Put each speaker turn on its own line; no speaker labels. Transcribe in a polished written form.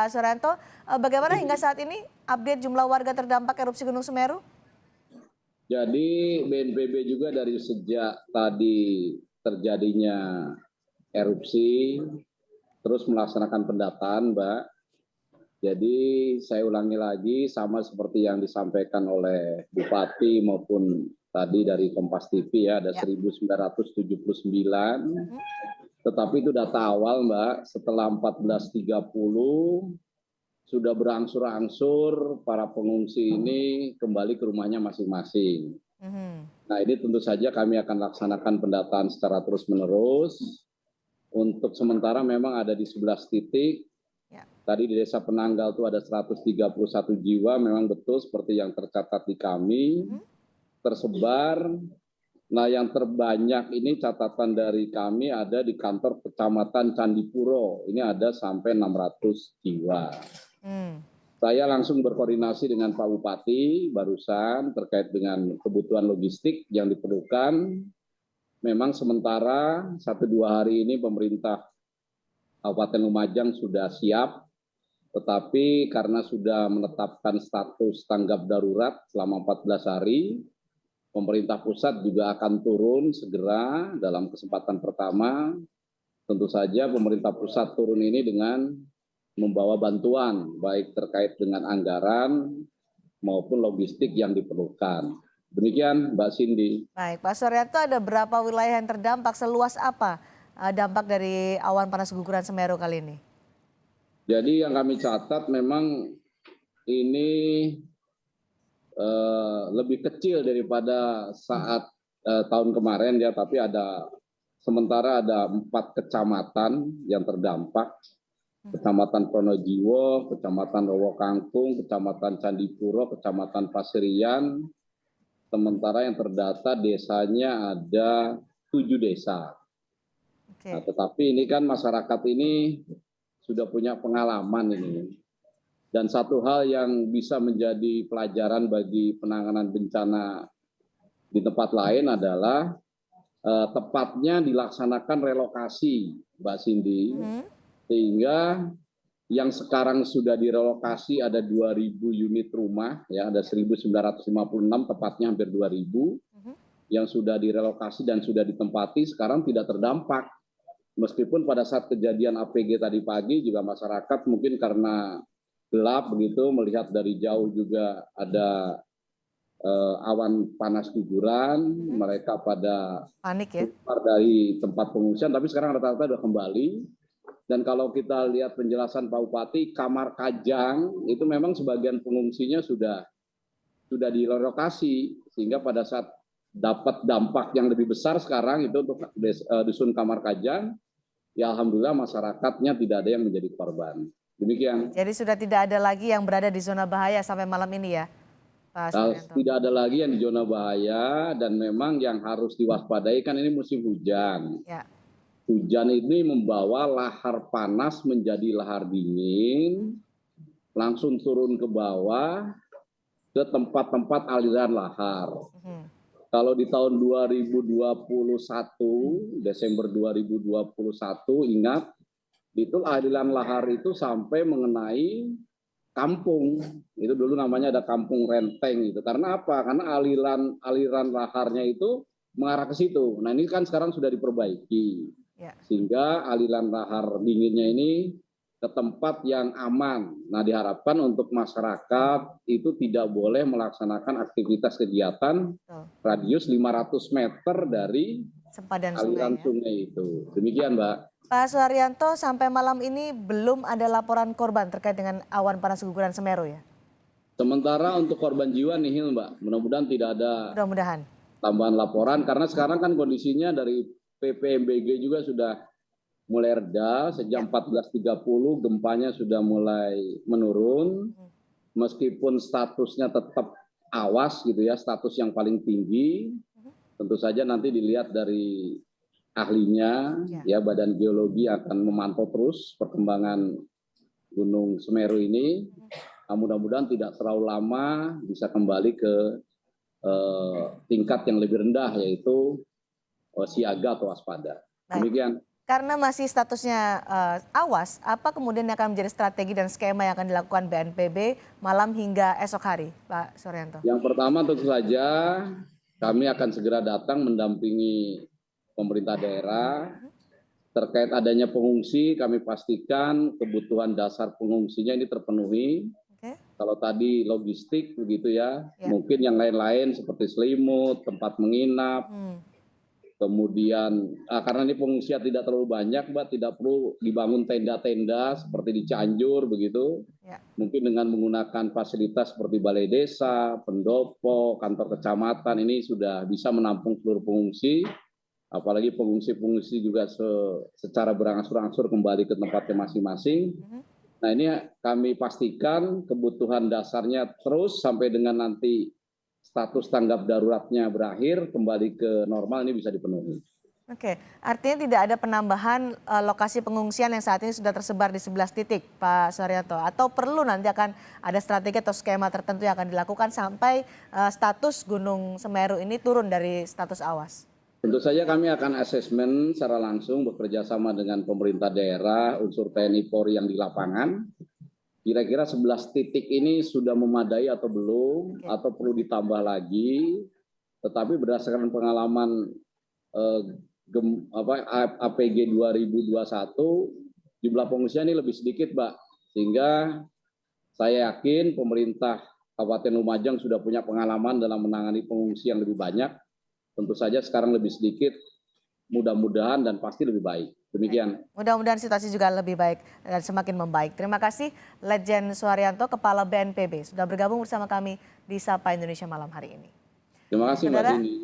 Pak Suryanto, bagaimana hingga saat ini update jumlah warga terdampak erupsi Gunung Semeru?
Jadi BNPB juga dari sejak tadi terjadinya erupsi terus melaksanakan pendataan, Mbak. Jadi saya ulangi lagi sama seperti yang disampaikan oleh Bupati maupun tadi dari Kompas TV ya, ada 1979. Tetapi itu data awal, Mbak. Setelah 14.30 sudah berangsur-angsur para pengungsi ini kembali ke rumahnya masing-masing. Nah, ini tentu saja kami akan laksanakan pendataan secara terus-menerus. Untuk sementara memang ada di 11 titik. Tadi di Desa Penanggal itu ada 131 jiwa, memang betul seperti yang tercatat di kami. Tersebar. Nah, yang terbanyak ini catatan dari kami ada di kantor Kecamatan Candipuro. Ini ada sampai 600 jiwa. Saya langsung berkoordinasi dengan Pak Bupati barusan terkait dengan kebutuhan logistik yang diperlukan. Memang sementara 1-2 hari ini pemerintah Kabupaten Lumajang sudah siap, tetapi karena sudah menetapkan status tanggap darurat selama 14 hari, pemerintah pusat juga akan turun segera dalam kesempatan pertama. Tentu saja pemerintah pusat turun ini dengan membawa bantuan, baik terkait dengan anggaran maupun logistik yang diperlukan. Demikian, Mbak Cindy.
Baik, Pak Suryanto, ada berapa wilayah yang terdampak? Seluas apa dampak dari awan panas guguran Semeru kali ini?
Jadi yang kami catat memang ini lebih kecil daripada saat tahun kemarin ya, tapi sementara ada 4 kecamatan yang terdampak. Kecamatan Pronojiwo, Kecamatan Rowo Kangkung, Kecamatan Candipuro, Kecamatan Pasirian. Sementara yang terdata desanya ada 7 desa. Nah, tetapi ini kan masyarakat ini sudah punya pengalaman ini. Dan satu hal yang bisa menjadi pelajaran bagi penanganan bencana di tempat lain adalah tepatnya dilaksanakan relokasi, Mbak Cindy. Sehingga yang sekarang sudah direlokasi ada 2.000 unit rumah, ya ada 1.956, tepatnya hampir 2.000 yang sudah direlokasi dan sudah ditempati sekarang tidak terdampak. Meskipun pada saat kejadian APG tadi pagi juga masyarakat mungkin karena gelap begitu melihat dari jauh juga ada awan panas guguran, mereka pada
panik ya,
keluar dari tempat pengungsian, tapi sekarang rata-rata sudah kembali. Dan kalau kita lihat penjelasan Pak Bupati, Kamar Kajang itu memang sebagian pengungsinya sudah direlokasi, sehingga pada saat dapat dampak yang lebih besar sekarang itu untuk dusun Kamar Kajang, ya alhamdulillah masyarakatnya tidak ada yang menjadi korban. Demikian.
Jadi sudah tidak ada lagi yang berada di zona bahaya sampai malam ini ya, Pak Suryanto?
Tidak ada lagi yang di zona bahaya, dan memang yang harus diwaspadai kan ini musim hujan. Ya. Hujan ini membawa lahar panas menjadi lahar dingin, langsung turun ke bawah ke tempat-tempat aliran lahar. Kalau di tahun 2021, Desember 2021, ingat, itu aliran lahar itu sampai mengenai kampung. Itu dulu namanya ada Kampung Renteng itu. Karena apa? Karena aliran laharnya itu mengarah ke situ. Nah, ini kan sekarang sudah diperbaiki. Sehingga aliran lahar dinginnya ini ke tempat yang aman. Nah, diharapkan untuk masyarakat itu tidak boleh melaksanakan aktivitas kegiatan radius 500 meter dari aliran sungai itu. Demikian, Mbak.
Pak Suryanto, sampai malam ini belum ada laporan korban terkait dengan awan panas guguran Semeru ya?
Sementara untuk korban jiwa nihil, Mbak. Mudah-mudahan tidak ada tambahan laporan, karena sekarang kan kondisinya dari PPMBG juga sudah mulai reda. Sejak 14.30 gempanya sudah mulai menurun, meskipun statusnya tetap awas gitu ya, status yang paling tinggi. Tentu saja nanti dilihat dari ahlinya, ya Badan Geologi akan memantau terus perkembangan Gunung Semeru ini. Mudah-mudahan tidak terlalu lama bisa kembali ke tingkat yang lebih rendah, yaitu siaga atau waspada. Demikian.
karena masih statusnya awas, apa kemudian yang akan menjadi strategi dan skema yang akan dilakukan BNPB malam hingga esok hari, Pak Suryanto?
Yang pertama tentu saja kami akan segera datang mendampingi pemerintah daerah terkait adanya pengungsi. Kami pastikan kebutuhan dasar pengungsinya ini terpenuhi.
Oke.
Kalau tadi logistik begitu ya,
Ya.
mungkin yang lain-lain seperti selimut, tempat menginap, kemudian karena ini pengungsian tidak terlalu banyak, Mbak, tidak perlu dibangun tenda-tenda seperti di Cianjur begitu.
Ya.
Mungkin dengan menggunakan fasilitas seperti balai desa, pendopo, kantor kecamatan ini sudah bisa menampung seluruh pengungsi. Apalagi pengungsi-pengungsi juga secara berangsur-angsur kembali ke tempatnya masing-masing. Nah ini kami pastikan kebutuhan dasarnya terus sampai dengan nanti status tanggap daruratnya berakhir, kembali ke normal ini bisa dipenuhi.
Oke, artinya tidak ada penambahan lokasi pengungsian yang saat ini sudah tersebar di 11 titik, Pak Suryanto. Atau perlu nanti akan ada strategi atau skema tertentu yang akan dilakukan sampai status Gunung Semeru ini turun dari status awas?
Tentu saja kami akan asesmen secara langsung bekerja sama dengan pemerintah daerah, unsur TNI Polri yang di lapangan. Kira-kira 11 titik ini sudah memadai atau belum, atau perlu ditambah lagi. Tetapi berdasarkan pengalaman APG 2021, jumlah pengungsian ini lebih sedikit, Mbak. Sehingga saya yakin pemerintah Kabupaten Lumajang sudah punya pengalaman dalam menangani pengungsi yang lebih banyak. Tentu saja sekarang lebih sedikit, mudah-mudahan dan pasti lebih baik. Demikian.
Mudah-mudahan situasi juga lebih baik dan semakin membaik. Terima kasih Letjen Suryanto, Kepala BNPB, sudah bergabung bersama kami di Sapa Indonesia malam hari ini.
Terima kasih Mbak Dini.